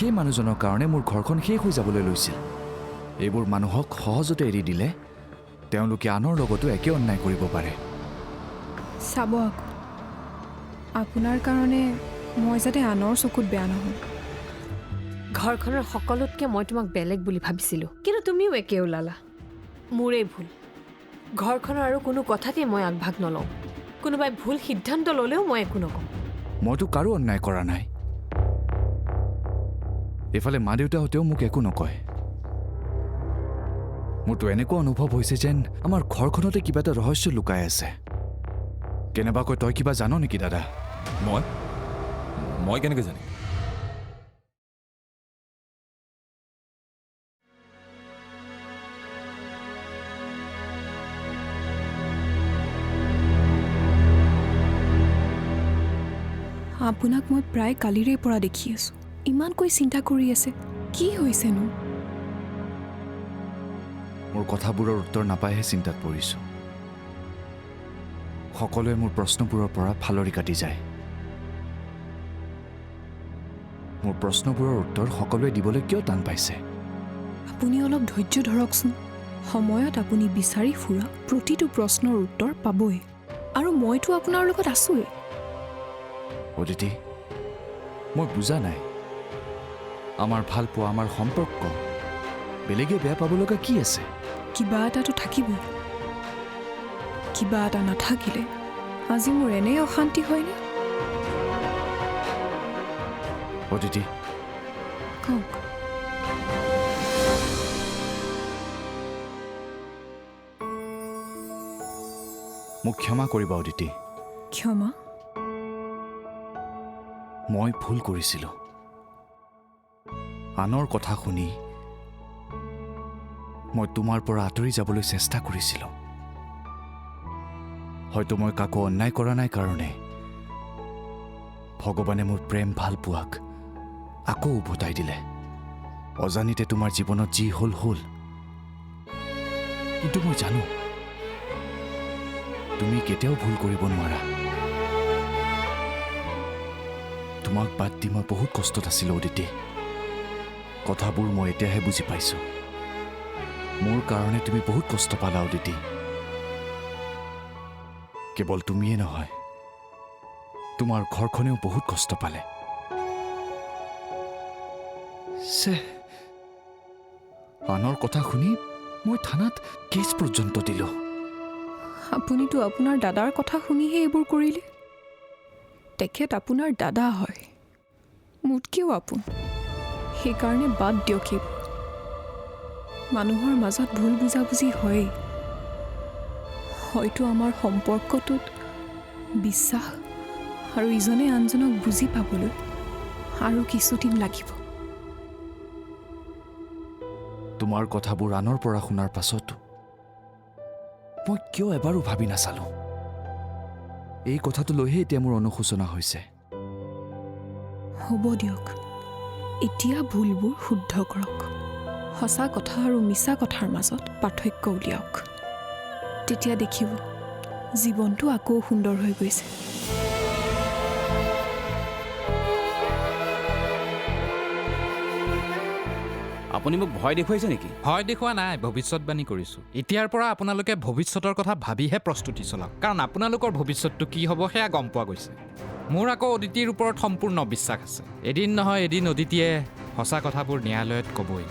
সেই মানুহজনৰ কাৰণে মোৰ ঘৰখন শেষ হৈ যাবলৈ লৈছিল। এইবোৰ মানুহক সহজতে এৰি দিলে তেওঁলোকে আনৰ লগতো একে অন্যায় কৰিব পাৰে। চাব আকৌ, আপোনাৰ কাৰণে মই যাতে আনৰ চকুত বেয়া নহওঁ। ঘৰখনৰ সকলোতকৈ মই তোমাক বেলেগ বুলি ভাবিছিলোঁ, কিন্তু তুমিও একে ওলালা। মোৰেই ভুল। ঘৰখনৰ আৰু কোনো কথাতেই মই আগভাগ নলওঁ। কোনোবাই ভুল সিদ্ধান্ত ল'লেও মই একো নকওঁ। মইতো কাৰো অন্যায় কৰা নাই। এইফালে মা দেউতাহঁতেও মোক একো নকয়। মোৰতো এনেকুৱা অনুভৱ হৈছে যেন আমাৰ ঘৰখনতে কিবা এটা ৰহস্য লুকাই আছে। কেনেবাকৈ তই কিবা জান নেকি দাদা? মই কেনেকৈ জানিম? আপোনাক মই প্ৰায় কালিৰে পৰা দেখি আছোঁ। ইমানকৈ চিন্তা কৰি আছে, কি হৈছেনো? মোৰ কথাবোৰৰ উত্তৰ নাপাইহে চিন্তাত পৰিছোঁ। সকলোৱে মোৰ প্ৰশ্নবোৰৰ পৰা ফালৰি কাটি যায়। মোৰ প্ৰশ্নবোৰৰ উত্তৰ সকলোৱে দিবলৈ কিয় টান পাইছে? আপুনি অলপ ধৈৰ্য ধৰকচোন। সময়ত আপুনি বিচাৰি ফুৰা প্ৰতিটো প্ৰশ্নৰ উত্তৰ পাবই, আৰু মইতো আপোনাৰ লগত আছোৱেই। অদিতি, মই বুজা নাই। আমাৰ ভাল পোৱা, আমাৰ সম্পৰ্ক বেলেগে বেয়া পাব লগা কি আছে? কিবা এটাতো থাকিবই। কিবা এটা নাথাকিলে আজি মোৰ এনেই অশান্তি হয়নে? অদিতি, কওক। মোক ক্ষমা কৰিবা অদিতি। ক্ষমা? মই ভুল কৰিছিলোঁ। আনৰ কথা শুনি মই তোমাৰ পৰা আঁতৰি যাবলৈ চেষ্টা কৰিছিলোঁ। হয়তো মই কাকো অন্যায় কৰা নাই কাৰণে ভগৱানে মোৰ প্ৰেম ভাল পোৱাক আকৌ উভতাই দিলে। অজানিতে তোমাৰ জীৱনত যি হ'ল হ'ল। কিন্তু মই জানো তুমি কেতিয়াও ভুল কৰিব নোৱাৰা। তোমাক বাদ দি মই বহুত কষ্টত আছিলোঁ অদিতি। কথাবোৰ মই এতিয়াহে বুজি পাইছোঁ। মোৰ কাৰণে তুমি বহুত কষ্ট পালা অদিতি। কেৱল তুমিয়ে নহয়, তোমাৰ ঘৰখনেও বহুত কষ্ট পালে। আনৰ কথা শুনি মই থানাত কেছ পৰ্যন্ত দিলোঁ। আপুনিতো আপোনাৰ দাদাৰ কথা শুনিহে এইবোৰ কৰিলে। তেখেত আপোনাৰ দাদা হয়, মোতকেও আপোন। সেইকাৰণে বাদ দিয়ক এইবোৰ। মানুহৰ মাজত ভুল বুজাবুজি হয়েই। হয়তো আমাৰ সম্পৰ্কটোত বিশ্বাস আৰু ইজনে আনজনক বুজি পাবলৈ আৰু কিছুদিন লাগিব। তোমাৰ কথাবোৰ আনৰ পৰা শুনাৰ পাছতো মই কিয় এবাৰো ভাবি নাচালোঁ? এই কথাটো লৈহে এতিয়া মোৰ অনুশোচনা হৈছে। হ'ব দিয়ক, এতিয়া ভুলবোৰ শুদ্ধ কৰক। সঁচা কথা আৰু মিছা কথাৰ মাজত পাৰ্থক্য উলিয়াওক। তেতিয়া দেখিব জীৱনটো আকৌ সুন্দৰ হৈ গৈছে। আপুনি মোক ভয় দেখুৱাইছে নেকি? ভয় দেখুওৱা নাই, ভৱিষ্যতবাণী কৰিছোঁ। এতিয়াৰ পৰা আপোনালোকে ভৱিষ্যতৰ কথা ভাবিহে প্ৰস্তুতি চলাওক, কাৰণ আপোনালোকৰ ভৱিষ্যতটো কি হ'ব সেয়া গম পোৱা গৈছে। মোৰ আকৌ অদিতিৰ ওপৰত সম্পূৰ্ণ বিশ্বাস আছে। এদিন নহয় এদিন অদিতিয়ে সঁচা কথাবোৰ ন্যায়ালয়ত ক'বই।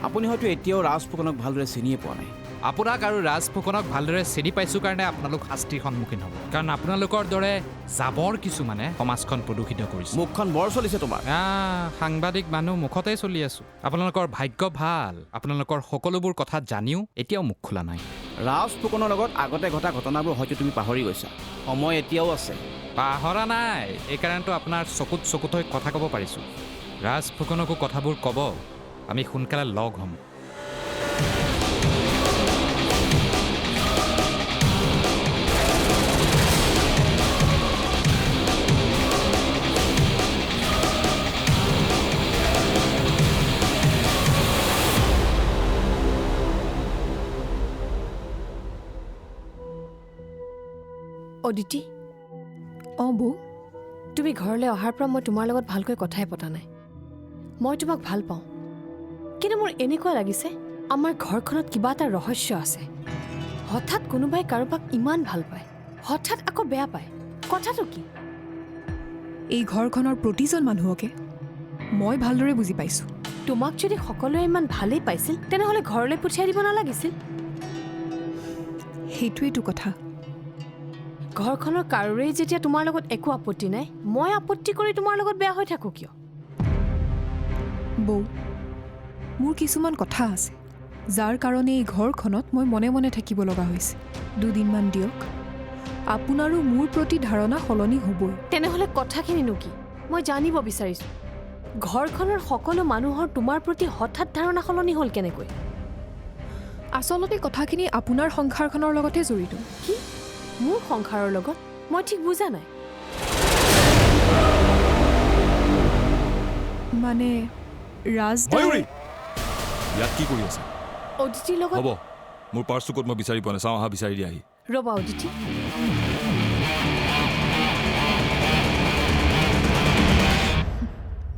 আপুনি হয়তো এতিয়াও ৰাজ ফুকনক ভালদৰে চিনিয়ে পোৱা নাই। আপোনাক আৰু ৰাজ ফুকনক ভালদৰে চিনি পাইছোঁ কাৰণে আপোনালোক শাস্তিৰ সন্মুখীন হ'ব, কাৰণ আপোনালোকৰ দৰে জাবৰ কিছুমানে সমাজখন প্ৰদূষিত কৰিছে। মুখখন বৰ চলিছে তোমাৰ। সাংবাদিক মানুহ, মুখতেই চলি আছোঁ। আপোনালোকৰ ভাগ্য ভাল, আপোনালোকৰ সকলোবোৰ কথা জানিও এতিয়াও মুখ খোলা নাই। ৰাজ ফুকনৰ লগত আগতে ঘটা ঘটনাবোৰ হয়তো তুমি পাহৰি গৈছা। সময় এতিয়াও আছে। পাহৰা নাই, এইকাৰণেতো আপোনাৰ চকুত চকুত হৈ কথা ক'ব পাৰিছোঁ। ৰাজ ফুকনকো কথাবোৰ ক'ব, আমি সোনকালে লগ হ'ম। অদিতি, অঁ বৌ, তুমি ঘৰলৈ অহাৰ পৰা মই তোমাৰ লগত ভালকৈ কথাই পতা নাই। মই তোমাক ভাল পাওঁ কিন্তু মোৰ এনেকুৱা লাগিছে আমাৰ ঘৰখনত কিবা এটা ৰহস্য আছে হঠাৎ কোনোবাই কাৰোবাক ইমান ভাল পায় হঠাৎ আকৌ বেয়া পায় কথাটো কি এই ঘৰখনৰ প্ৰতিজন মানুহকে মই ভালদৰে বুজি পাইছোঁ। তোমাক যদি সকলোৱে ইমান ভালেই পাইছিল তেনেহ'লে ঘৰলৈ পঠিয়াই দিব নালাগিছিল সেইটোৱেইটো কথা। ঘৰখনৰ কাৰোৰেই যেতিয়া তোমাৰ লগত একো আপত্তি নাই মই আপত্তি কৰি তোমাৰ লগত বেয়া হৈ থাকোঁ কিয় বৌ মোৰ কিছুমান কথা আছে যাৰ কাৰণে এই ঘৰখনত মই মনে মনে থাকিব লগা হৈছে। দুদিনমান দিয়ক আপোনাৰো মোৰ প্ৰতি ধাৰণা সলনি হ'বই। তেনেহ'লে কথাখিনিনো কি মই জানিব বিচাৰিছোঁ ঘৰখনৰ সকলো মানুহৰ তোমাৰ প্ৰতি হঠাৎ ধাৰণা সলনি হ'ল কেনেকৈ আচলতে কথাখিনি আপোনাৰ সংসাৰখনৰ লগতে জড়িত। কি মোৰ সংসাৰৰ লগত মই ঠিক বুজা নাই মানে ৰাজ ময়ূৰী ইয়াত কি কৰি আছে? অদিতিৰ লগত হ'ব মোৰ পাৰ্চটো ক'ত মই বিচাৰি পোৱা নাই চাওঁ আহা বিচাৰি দিয়া আহি ৰ'বা অদিতি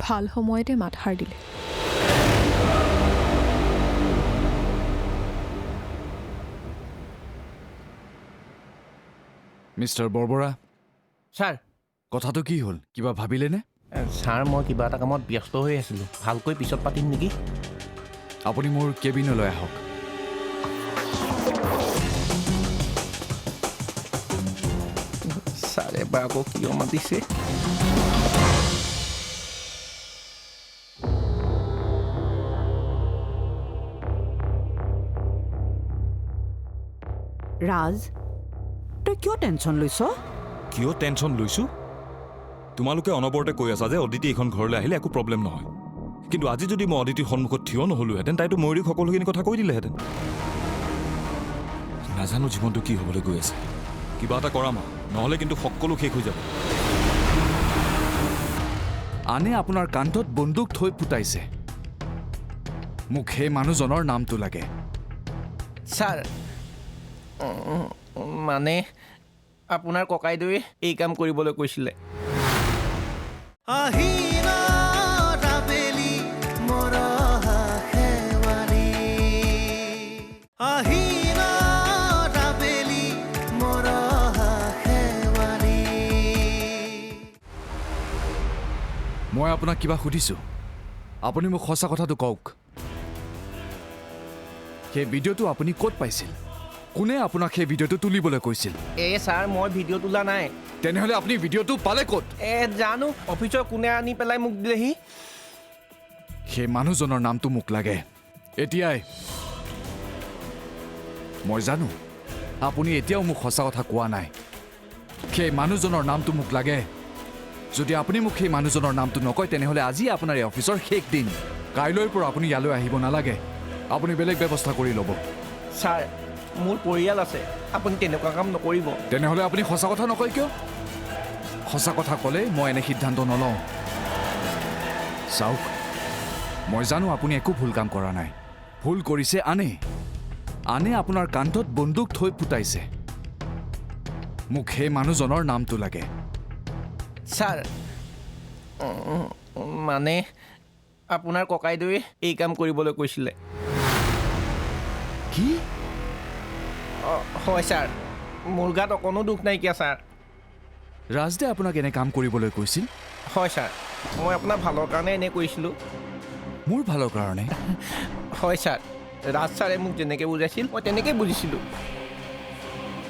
ভাল সময়তে মাতষাৰ দিলে। মিষ্টাৰ বৰবৰা ছাৰ কথাটো কি হ'ল কিবা ভাবিলেনে? ছাৰ মই কিবা এটা কামত ব্যস্ত হৈ আছিলোঁ ভালকৈ পিছত পাতিম নেকি? আপুনি মোৰ কেবিনলৈ আহক। ছাৰে বা আকৌ কিয় মাতিছে? ৰাজ তই কিয় টেনশ্যন লৈছ কিয় টেনশ্যন লৈছোঁ? তোমালোকে অনবৰতে কৈ আছা যে অদিতি এইখন ঘৰলৈ আহিলে একো প্ৰব্লেম নহয় কিন্তু আজি যদি মই অদিতিৰ সন্মুখত থিয় নহ'লোহেঁতেন তাইতো ময়ূৰীক সকলোখিনি কথা কৈ দিলেহেঁতেন। নাজানো জীৱনটো কি হ'বলৈ গৈ আছে কিবা এটা কৰা মা নহ'লে কিন্তু সকলো শেষ হৈ যাব। আনে আপোনাৰ কান্ধত বন্দুক থৈ ফুটাইছে মোক সেই মানুহজনৰ নামটো লাগে। ছাৰ মানে আপোনাৰ ককাইদেৱে এই কাম কৰিবলৈ কৈছিলে। মই আপোনাক কিবা সুধিছোঁ আপুনি মোক সঁচা কথাটো কওক সেই ভিডিঅ'টো আপুনি ক'ত পাইছিল? কোনে আপোনাক সেই ভিডিঅ'টো তুলিবলৈ কৈছিল? ছাৰ মই ভিডিঅ' তোলা নাই। তেনেহ'লে আপুনি ভিডিঅ'টো পালে ক'ত? জানো অফিচৰ কোনে আনি পেলাই মোক দিলেহি। সেই মানুহজনৰ নামটো মোক লাগে এতিয়াই। মই জানো আপুনি এতিয়াও মোক সঁচা কথা কোৱা নাই। সেই মানুহজনৰ নামটো মোক লাগে। যদি আপুনি মোক সেই মানুহজনৰ নামটো নকয় তেনেহ'লে আজি আপোনাৰ এই অফিচৰ শেষ দিন। কাইলৈৰ পৰা আপুনি ইয়ালৈ আহিব নালাগে। আপুনি বেলেগ ব্যৱস্থা কৰি ল'ব। ছাৰ মোৰ পৰিয়াল আছে আপুনি তেনেকুৱা কাম নকৰিব। তেনেহ'লে আপুনি সঁচা কথা নকয় কিয়? সঁচা কথা ক'লে মই এনে সিদ্ধান্ত নলওঁ। চাওক মই জানো আপুনি একো ভুল কাম কৰা নাই। ভুল কৰিছে আনে আপোনাৰ কান্ধত বন্দুক থৈ ফুটাইছে। মোক সেই মানুহজনৰ নামটো লাগে। ছাৰ মানে আপোনাৰ ককাইদেৱে এই কাম কৰিবলৈ কৈছিলে। কি? হয় ছাৰ মোৰ গাত অকণো দুখ নাইকিয়া ছাৰ। ৰাজদে আপোনাক এনে কাম কৰিবলৈ কৈছিল? হয় ছাৰ মই আপোনাৰ ভালৰ কাৰণে এনে কৰিছিলোঁ। মোৰ ভালৰ কাৰণে? হয় ছাৰ ৰাজ ছাৰে মোক যেনেকৈ বুজাইছিল মই তেনেকৈ বুজিছিলোঁ।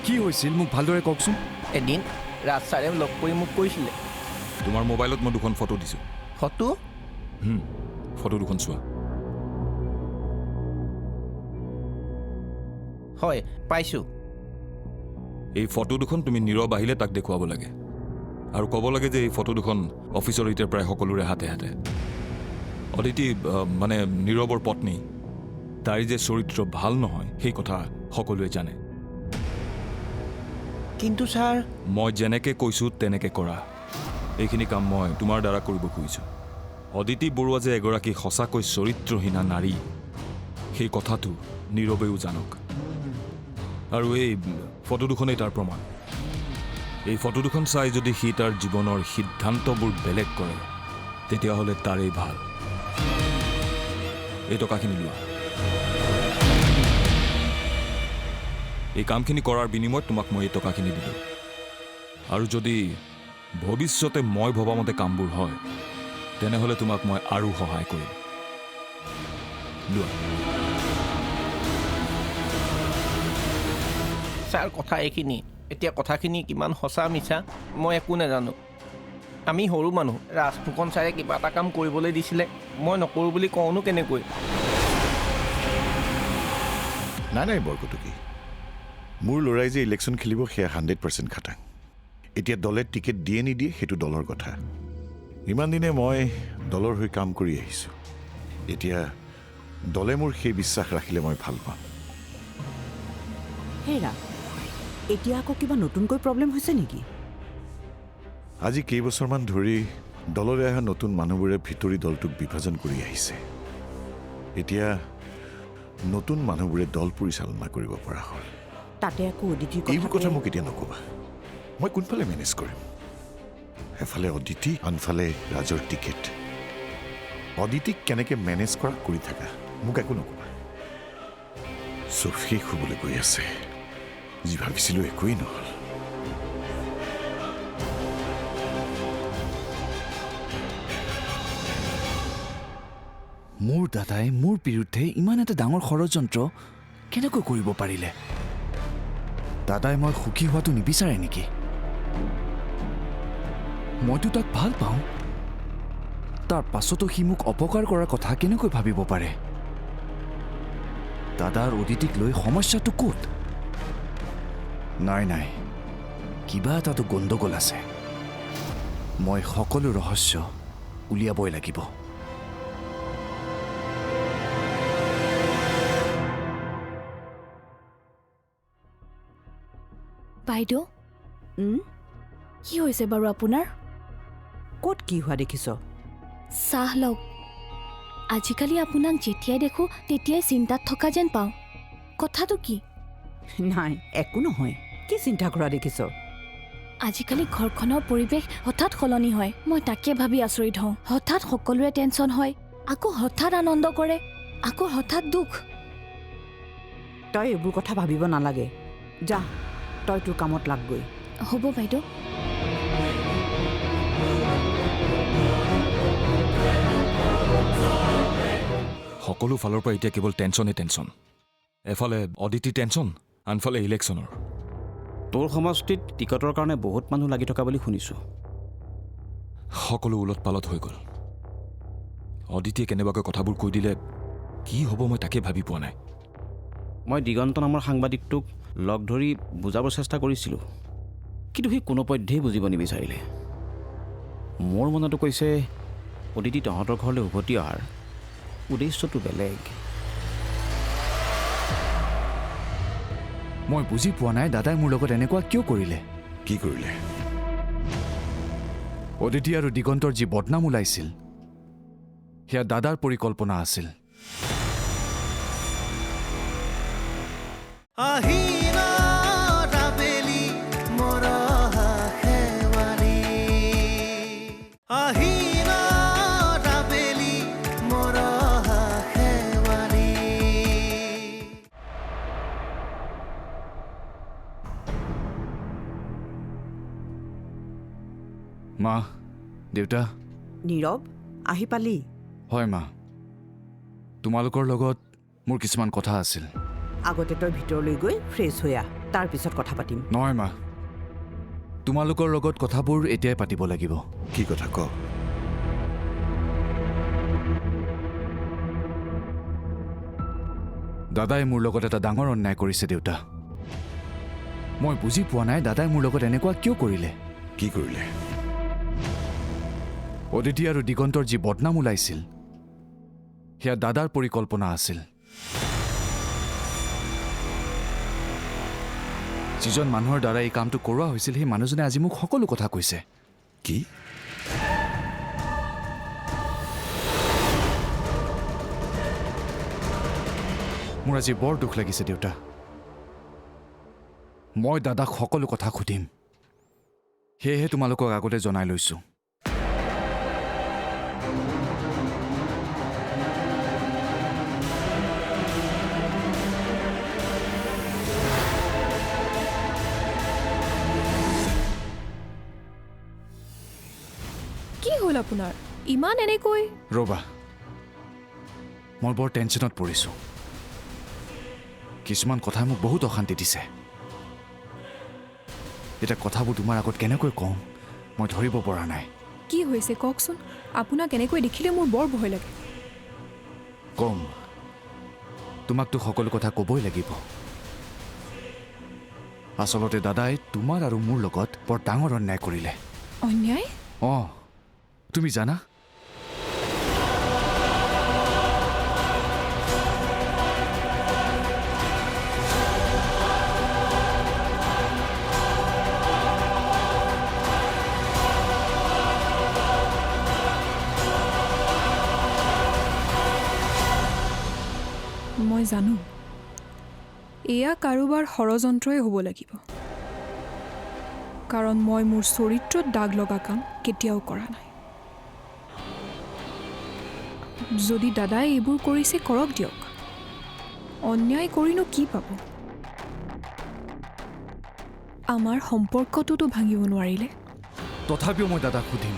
কি হৈছিল মোক ভালদৰে কওকচোন। এদিন ৰাজ ছাৰে লগ কৰি মোক কৈছিলে। তোমাৰ মোবাইলত মই দুখন ফটো দিছোঁ। ফটো? ফটো দুখন চোৱা। হয় পাইছোঁ। এই ফটো দুখন তুমি নীৰৱ আহিলে তাক দেখুৱাব লাগে আৰু ক'ব লাগে যে এই ফটো দুখন অফিচৰ এতিয়া প্ৰায় সকলোৰে হাতে হাতে। অদিতি মানে নীৰৱৰ পত্নী তাইৰ যে চৰিত্ৰ ভাল নহয় সেই কথা সকলোৱে জানে। কিন্তু ছাৰ মই যেনেকৈ কৈছোঁ তেনেকৈ কৰা। এইখিনি কাম মই তোমাৰ দ্বাৰা কৰিব খুজিছোঁ। অদিতি বৰুৱা যে এগৰাকী সঁচাকৈ চৰিত্ৰহীনা নাৰী সেই কথাটো নীৰৱেও জানক। আৰু এই ফটো দুখনেই তাৰ প্ৰমাণ। এই ফটো দুখন চাই যদি সি তাৰ জীৱনৰ সিদ্ধান্তবোৰ বেলেগ কৰে তেতিয়াহ'লে তাৰেই ভাল। এই টকাখিনি লোৱা। এই কামখিনি কৰাৰ বিনিময়ত তোমাক মই এই টকাখিনি দিলোঁ। আৰু যদি ভৱিষ্যতে মই ভবামতে কামবোৰ হয় তেনেহ'লে তোমাক মই আৰু সহায় কৰিম। লোৱা। ছাৰ কথা এইখিনি। এতিয়া কথাখিনি কিমান সঁচা মিছা মই একো নাজানো। আমি সৰু মানুহ। ৰাজ ফুকন ছাৰে কিবা এটা কাম কৰিবলৈ দিছিলে, মই নকৰোঁ বুলি কওঁনো কেনেকৈ? নাই বৰকটকী, মোৰ ল'ৰাই যে ইলেকশ্যন খেলিব সেয়া 100% খাটাং। এতিয়া দলে টিকেট দিয়ে নিদিয়ে সেইটো দলৰ কথা। ইমান দিনে মই দলৰ হৈ কাম কৰি আহিছোঁ। এতিয়া দলে মোৰ সেই বিশ্বাস ৰাখিলে মই ভাল পাম। হেৰা, এতিয়া আকৌ কিবা নতুনকৈ প্ৰব্লেম হৈছে নেকি? আজি কেইবছৰমান ধৰি দললৈ অহা নতুন মানুহবোৰে ভিতৰি দলটোক বিভাজন কৰি আহিছে। এতিয়া নতুন মানুহবোৰে দল পৰিচালনা কৰিব পৰা হ'ল। তাতে আকৌ অদিতিৰ এইবোৰ কথা মোক এতিয়া নক'বা। মই কোনফালে মেনেজ কৰিম? এফালে অদিতি, আনফালে ৰাজৰ টিকেট। অদিতিক কেনেকৈ মেনেজ কৰা কৰি থাকা, মোক একো নক'বা। চব শেষ হ'বলৈ গৈ আছে। যি ভাবিছিলোঁ একোৱেই নহ'ল। মোৰ দাদাই মোৰ বিৰুদ্ধে ইমান এটা ডাঙৰ ষড়যন্ত্ৰ কেনেকৈ কৰিব পাৰিলে? দাদাই মই সুখী হোৱাটো নিবিচাৰে নেকি? মইতো তাক ভাল পাওঁ। তাৰ পাছতো সি মোক অপকাৰ কৰাৰ কথা কেনেকৈ ভাবিব পাৰে? দাদাৰ অদিতিক লৈ সমস্যাটো ক'ত? নাই কিবা এটাতো গণ্ডগোল আছে। মই সকলো ৰহস্য উলিয়াবই লাগিব। বাইদেউ, কি হৈছে বাৰু আপোনাৰ? ক'ত কি হোৱা দেখিছ? চাহ লওক। আজিকালি আপোনাক যেতিয়াই দেখোঁ তেতিয়াই চিন্তাত থকা যেন পাওঁ। কথাটো কি? নাই, একো নহয়। কি চিন্তা কৰা দেখিছ? আজিকালি ঘৰখনৰ পৰিৱেশ হঠাৎ সলনি হয়। মই তাকে ভাবি আচৰিত হওঁ। হঠাৎ সকলোৰে টেনশ্যন হয়, আকৌ হঠাৎ আনন্দ কৰে, আকৌ হঠাৎ দুখ। তই এইবোৰ কথা ভাবিব নালাগে। যা, তই তোৰ কামত লাগগৈ। হ'ব বাইদেউ। সকলো ফালৰ পৰা এতিয়া কেৱল টেনশ্যন। এফালে অদিতি টেনশ্যন, আনফালে ইলেকশ্যনৰ। তোৰ সমষ্টিত টিকটৰ কাৰণে বহুত মানুহ লাগি থকা বুলি শুনিছোঁ। সকলো ওলট পালট হৈ গ'ল। অদিতিয়ে কেনেবাকৈ কথাবোৰ কৈ দিলে কি হ'ব মই তাকে ভাবি পোৱা নাই। মই দিগন্ত নামৰ সাংবাদিকটোক লগ ধৰি বুজাব চেষ্টা কৰিছিলোঁ, কিন্তু সি কোনোপধ্যেই বুজিব নিবিচাৰিলে। মোৰ মনতো কৈছে অদিতি তহঁতৰ ঘৰলৈ উভতি অহাৰ উদ্দেশ্যটো বেলেগ। মই বুজি পোৱা নাই দাদাই মোৰ লগত এনেকুৱা কিয় কৰিলে? কি কৰিলে? অদিতি আৰু দিগন্তৰ যি বদনাম ওলাইছিল সেয়া দাদাৰ পৰিকল্পনা আছিল। মা, দেউতা। নীৰৱ, আহি পালি? হয় মা, তোমালোকৰ লগত মোৰ কিছুমান কথা আছিল। আগতে তই ভিতৰলৈ গৈ ফ্ৰেছ হৈ আহ, তাৰপিছত কথা পাতিম। নহয় মা, তোমালোকৰ লগত কথাবোৰ এতিয়াই পাতিব লাগিব। কি কথা ক? দাদাই মোৰ লগত এটা ডাঙৰ অন্যায় কৰিছে দেউতা। মই বুজি পোৱা নাই দাদাই মোৰ লগত এনেকুৱা কিয় কৰিলে। কি কৰিলে? অদিতি আৰু দিগন্তৰ যি বদনাম ওলাইছিল সেয়া দাদাৰ পৰিকল্পনা আছিল। যিজন মানুহৰ দ্বাৰা এই কামটো কৰোৱা হৈছিল সেই মানুহজনে আজি মোক সকলো কথা কৈছে। কি? মোৰ আজি বৰ দুখ লাগিছে দেউতা। মই দাদাক সকলো কথা সুধিম, সেয়েহে তোমালোকক আগতে জনাই লৈছোঁ। আপোনাৰ ইমান এনেকৈ ৰ'বা মই বৰ টেনশ্যনত পৰিছোঁ কিছুমান কথাই মোক বহুত অশান্তি দিছে এতিয়া কথাবোৰ তোমাৰ আগত কেনেকৈ কওঁ মই ধৰিব পৰা নাই কি হৈছে কওকচোন আপোনাক এনেকৈ দেখিলে মোৰ বৰ ভয় লাগে কম তোমাকতো সকলো কথা ক'বই লাগিব আচলতে দাদাই তোমাৰ আৰু মোৰ লগত বৰ ডাঙৰ অন্যায় কৰিলে অন্যায় অঁ তুমি জানা মই জানো এয়া কাৰোবাৰ ষড়যন্ত্ৰই হ'ব লাগিব কাৰণ মই মোৰ চৰিত্ৰত দাগ লগা কাম কেতিয়াও কৰা নাই যদি দাদাই এইবোৰ কৰিছে কৰক দিয়ক অন্যায় কৰিনো কি পাব আমাৰ সম্পৰ্কটোতো ভাঙিব নোৱাৰিলে তথাপিও মই দাদাক সুধিম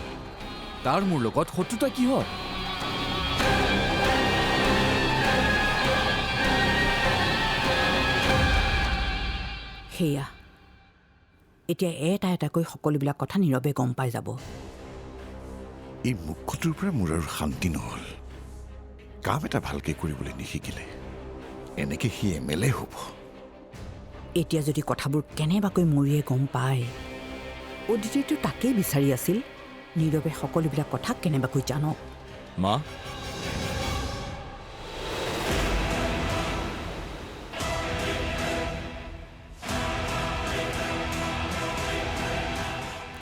তাৰ মোৰ লগত শত্ৰুতা কিহৰ সেয়া এতিয়া এটা এটাকৈ সকলোবিলাক কথা নীৰৱে গম পাই যাব এই মুখ্যটোৰ পৰা মোৰ আৰু শান্তি নহ'ল কাম এটা ভালকৈ কৰিবলৈ নিশিকিলে এনেকৈ সি MLA হ'ব এতিয়া যদি কথাবোৰ কেনেবাকৈ মৰিয়ে গম পায় অদিতিটো তাকেই বিচাৰি আছিল নীৰৱে সকলোবিলাক কথা কেনেবাকৈ জানক মা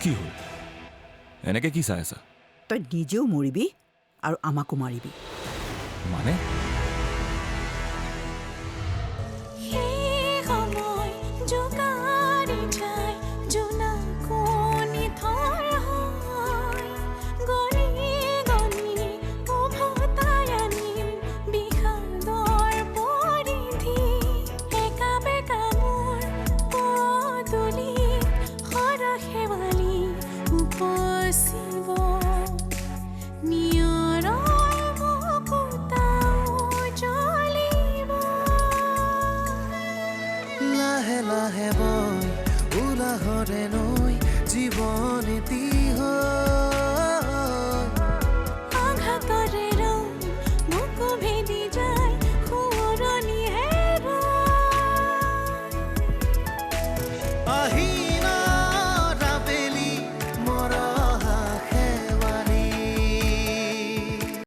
কি হ'ল এনেকে কি চাই আছা তই নিজেও মৰিবি আৰু আমাকো মাৰিবি মানে আহি